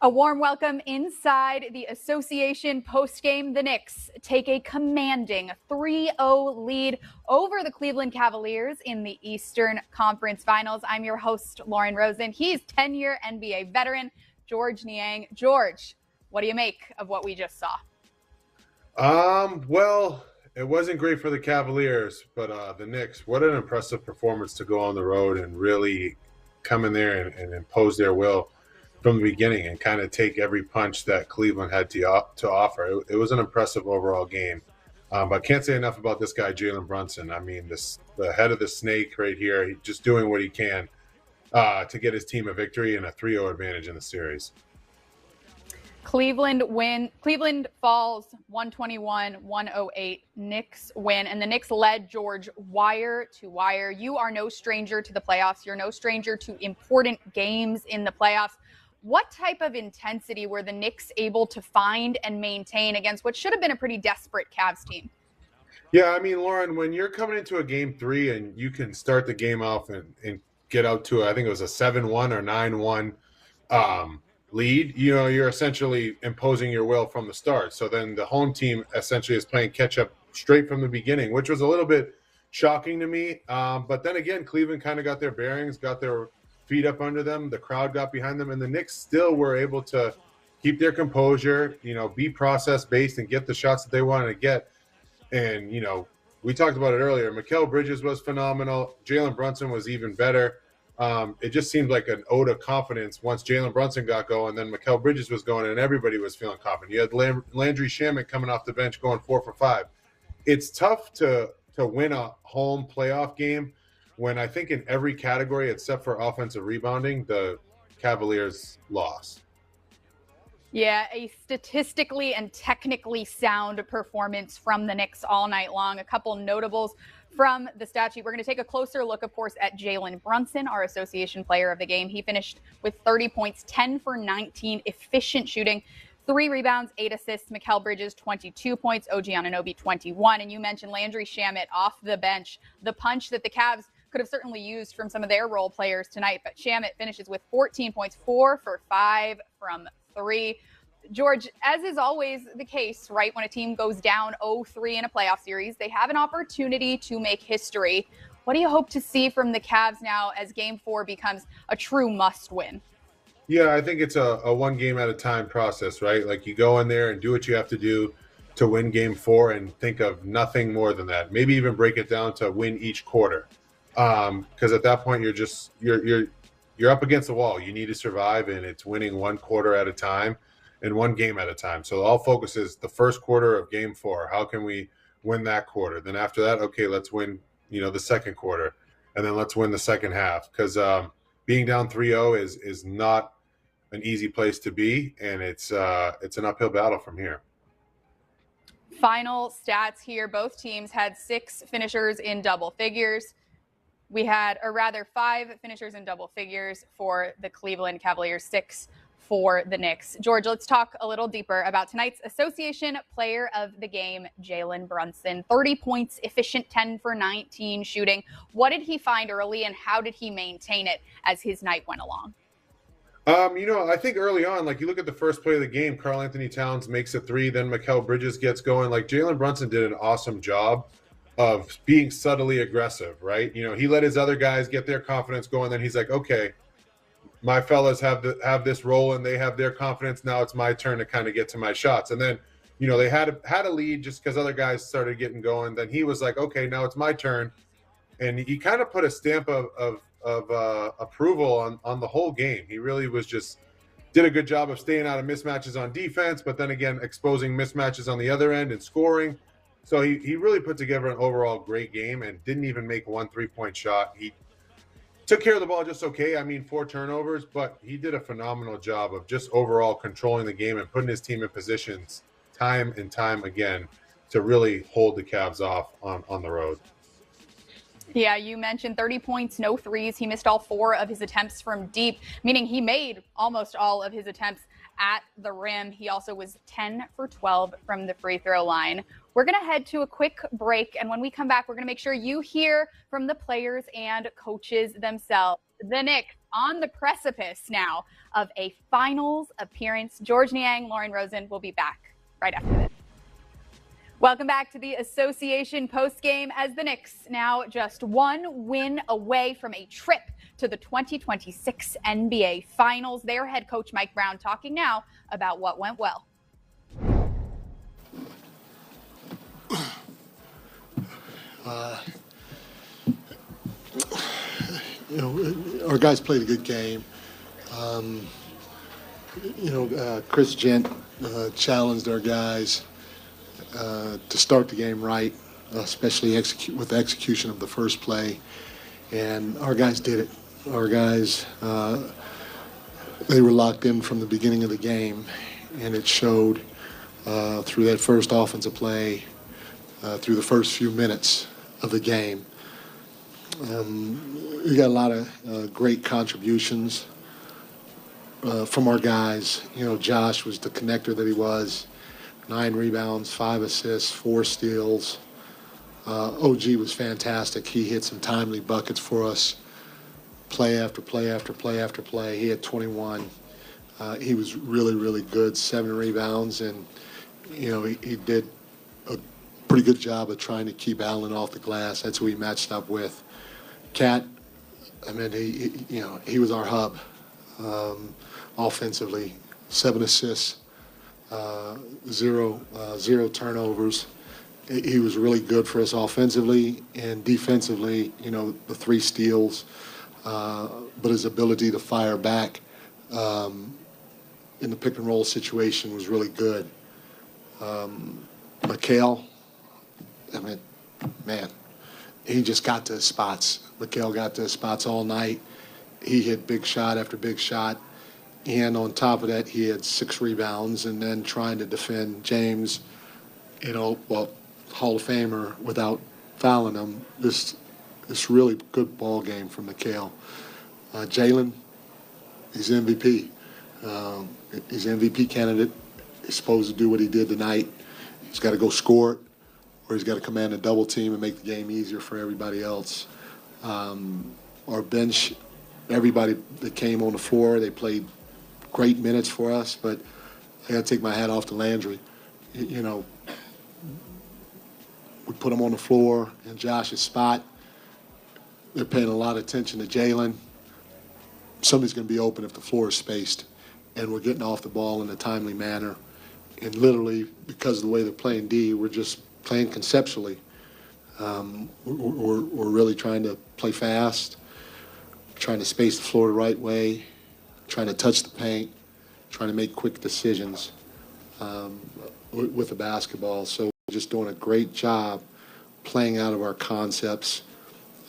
A warm welcome inside the association postgame. The Knicks take a commanding 3-0 lead over the Cleveland Cavaliers in the Eastern Conference Finals. I'm your host, Lauren Rosen. He's 10-year NBA veteran, George Niang. George, what do you make of what we just saw? Well, it wasn't great for the Cavaliers, but the Knicks, what an impressive performance to go on the road and really come in there and impose their will from the beginning and kind of take every punch that Cleveland had to offer. It was an impressive overall game. But can't say enough about this guy, Jalen Brunson. I mean, the head of the snake right here, just doing what he can to get his team a victory and a 3-0 advantage in the series. Cleveland falls 121-108. Knicks win, and the Knicks led, George, wire to wire. You are no stranger to the playoffs. You're no stranger to important games in the playoffs. What type of intensity were the Knicks able to find and maintain against what should have been a pretty desperate Cavs team? Yeah, I mean, Lauren, when you're coming into a game 3 and you can start the game off and get out to, I think it was a 7-1 or 9-1 lead, you're essentially imposing your will from the start. So then the home team essentially is playing catch up straight from the beginning, which was a little bit shocking to me. But then again, Cleveland kind of got their bearings, got their feet up under them. The crowd got behind them, and the Knicks still were able to keep their composure, be process-based and get the shots that they wanted to get. And, we talked about it earlier. Mikal Bridges was phenomenal. Jalen Brunson was even better. It just seemed like an ode of confidence once Jalen Brunson got going, then Mikal Bridges was going, and everybody was feeling confident. You had Landry Shamet coming off the bench going 4 for 5. It's tough to win a home playoff game when I think in every category except for offensive rebounding, the Cavaliers lost. Yeah, a statistically and technically sound performance from the Knicks all night long. A couple notables from the stat sheet. We're going to take a closer look, of course, at Jalen Brunson, our association player of the game. He finished with 30 points, 10 for 19, efficient shooting, 3 rebounds, 8 assists. Mikal Bridges, 22 points, OG Anunoby, 21. And you mentioned Landry Shamet off the bench, the punch that the Cavs could have certainly used from some of their role players tonight. But Shamet finishes with 14 points, 4 for 5 from 3. George, as is always the case, right, when a team goes down 0-3 in a playoff series, they have an opportunity to make history. What do you hope to see from the Cavs now as Game 4 becomes a true must-win? Yeah, I think it's a one game at a time process, right? Like you go in there and do what you have to do to win Game 4 and think of nothing more than that. Maybe even break it down to win each quarter, because at that point you're up against the wall. You need to survive, and it's winning one quarter at a time and one game at a time. So all focus is the first quarter of Game 4. How can we win that quarter? Then after that, okay, let's win, the second quarter, and then let's win the second half. Because being down 3-0 is not an easy place to be, and it's an uphill battle from here. Final stats here. Both teams had 6 finishers in double figures. We had, or rather, 5 finishers in double figures for the Cleveland Cavaliers, 6 for the Knicks. George, let's talk a little deeper about tonight's association player of the game, Jalen Brunson. 30 points, efficient, 10 for 19 shooting. What did he find early, and how did he maintain it as his night went along? I think early on, like you look at the first play of the game, Karl Anthony Towns makes a 3, then Mikal Bridges gets going. Like Jalen Brunson did an awesome job of being subtly aggressive, right? He let his other guys get their confidence going. Then he's like, okay, my fellas have this role and they have their confidence. Now it's my turn to kind of get to my shots. And then, they had a lead just because other guys started getting going. Then he was like, okay, now it's my turn. And he kind of put a stamp of approval on the whole game. He really did a good job of staying out of mismatches on defense, but then again, exposing mismatches on the other end and scoring. So he really put together an overall great game and didn't even make one 3-point shot. He took care of the ball just okay. I mean, 4 turnovers, but he did a phenomenal job of just overall controlling the game and putting his team in positions time and time again to really hold the Cavs off on the road. Yeah, you mentioned 30 points, no threes. He missed all 4 of his attempts from deep, meaning he made almost all of his attempts at the rim. He also was 10 for 12 from the free throw line. We're going to head to a quick break, and when we come back, we're going to make sure you hear from the players and coaches themselves. The Knicks on the precipice now of a finals appearance. George Niang, Lauren Rosen will be back right after this. Welcome back to the association postgame as the Knicks now just one win away from a trip to the 2026 NBA Finals. Their head coach Mike Brown talking now about what went well. Our guys played a good game. Chris Gent challenged our guys to start the game right, especially with the execution of the first play. And our guys did it. Our guys, they were locked in from the beginning of the game, and it showed through that first offensive play, through the first few minutes of the game. We got a lot of great contributions from our guys. Josh was the connector that he was. 9 rebounds, 5 assists, 4 steals. OG was fantastic. He hit some timely buckets for us. Play after play after play after play. He had 21. He was really, really good. 7 rebounds, and he did a pretty good job of trying to keep Allen off the glass. That's who he matched up with. Cat, he was our hub offensively. 7 assists, zero turnovers. He was really good for us offensively and defensively. The 3 steals, but his ability to fire back in the pick and roll situation was really good. Mikal, he just got to his spots. Mikal got to his spots all night. He hit big shot after big shot. And on top of that, he had 6 rebounds, and then trying to defend James, Hall of Famer, without fouling him. This really good ball game from Mikal. Jalen, he's MVP. He's an MVP candidate. He's supposed to do what he did tonight. He's got to go score it, or he's got to command a double team and make the game easier for everybody else. Our bench, everybody that came on the floor, they played great minutes for us, but I got to take my hat off to Landry. We put him on the floor in Josh's spot. They're paying a lot of attention to Jalen. Somebody's going to be open if the floor is spaced, and we're getting off the ball in a timely manner. And literally, because of the way they're playing D, we're just playing conceptually. We're really trying to play fast, trying to space the floor the right way, trying to touch the paint, trying to make quick decisions with the basketball. So we're just doing a great job playing out of our concepts,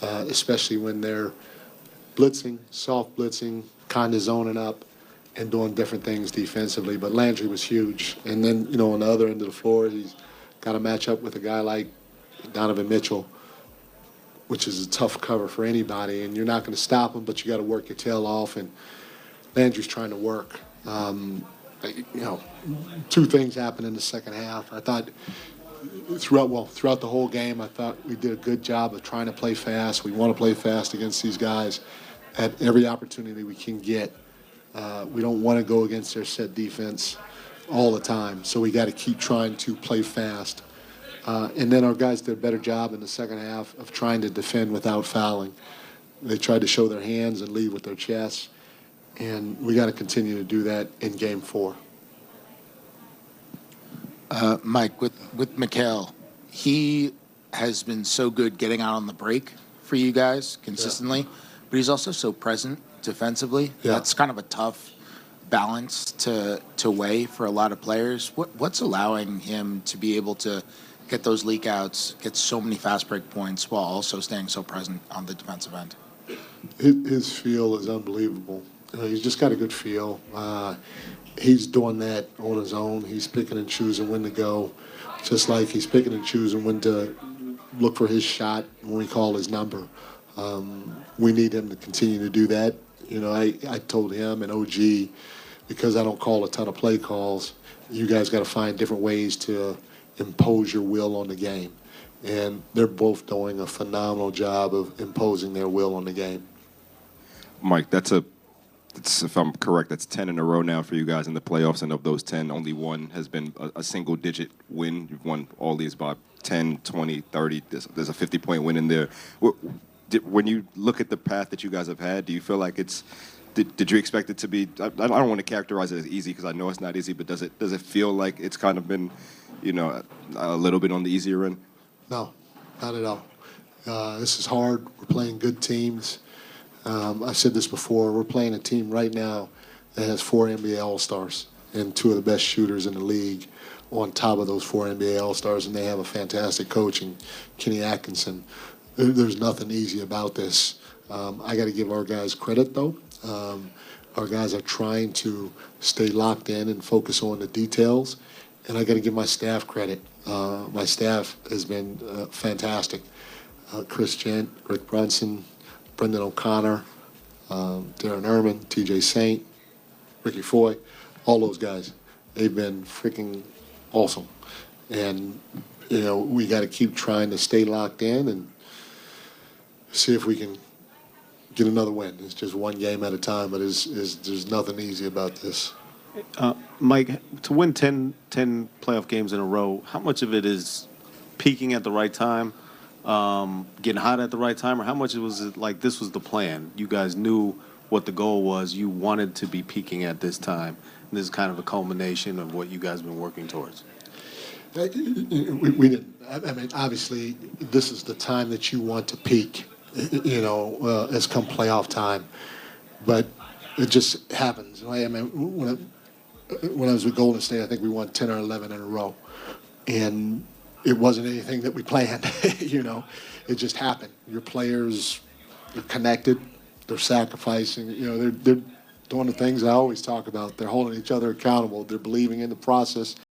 especially when they're blitzing, soft blitzing, kind of zoning up, and doing different things defensively. But Landry was huge. And then, on the other end of the floor, he's got to match up with a guy like Donovan Mitchell, which is a tough cover for anybody. And you're not going to stop him, but you got to work your tail off. And Landry's trying to work. 2 things happened in the second half. I thought throughout the whole game, I thought we did a good job of trying to play fast. We want to play fast against these guys at every opportunity we can get. We don't want to go against their set defense all the time, so we got to keep trying to play fast. And then our guys did a better job in the second half of trying to defend without fouling. They tried to show their hands and lead with their chests, and we got to continue to do that in Game 4. Mike, with Mikal, he has been so good getting out on the break for you guys consistently, but he's also so present defensively. Yeah. That's kind of a tough balance to weigh for a lot of players. What's allowing him to be able to get those leak outs, get so many fast break points while also staying so present on the defensive end? His feel is unbelievable. He's just got a good feel. He's doing that on his own. He's picking and choosing when to go, just like he's picking and choosing when to look for his shot when we call his number. We need him to continue to do that. I told him and OG, because I don't call a ton of play calls, you guys got to find different ways to impose your will on the game. And they're both doing a phenomenal job of imposing their will on the game. Mike, if I'm correct, that's 10 in a row now for you guys in the playoffs, and of those 10, only one has been a single-digit win. You've won all these by 10, 20, 30. There's a 50-point win in there. When you look at the path that you guys have had, do you feel like did you expect it to be, I don't want to characterize it as easy because I know it's not easy, but does it feel like it's kind of been, a little bit on the easier end? No, not at all. This is hard. We're playing good teams. I said this before. We're playing a team right now that has 4 NBA All-Stars and 2 of the best shooters in the league on top of those 4 NBA All-Stars, and they have a fantastic coach in Kenny Atkinson. There's nothing easy about this. I got to give our guys credit, though. Our guys are trying to stay locked in and focus on the details, and I got to give my staff credit. My staff has been fantastic. Chris Gent, Rick Brunson, Brendan O'Connor, Darren Erman, TJ Saint, Ricky Foy, all those guys. They've been freaking awesome. And, we got to keep trying to stay locked in and see if we can get another win. It's just one game at a time, but there's nothing easy about this. Mike, to win 10 playoff games in a row, how much of it is peaking at the right time, getting hot at the right time, or how much was it like this was the plan? You guys knew what the goal was. You wanted to be peaking at this time. And this is kind of a culmination of what you guys have been working towards. We didn't. I mean, obviously, this is the time that you want to peak, as come playoff time. But it just happens. I mean, when I was with Golden State, I think we won 10 or 11 in a row. And it wasn't anything that we planned, It just happened. Your players are connected. They're sacrificing. They're doing the things I always talk about. They're holding each other accountable. They're believing in the process.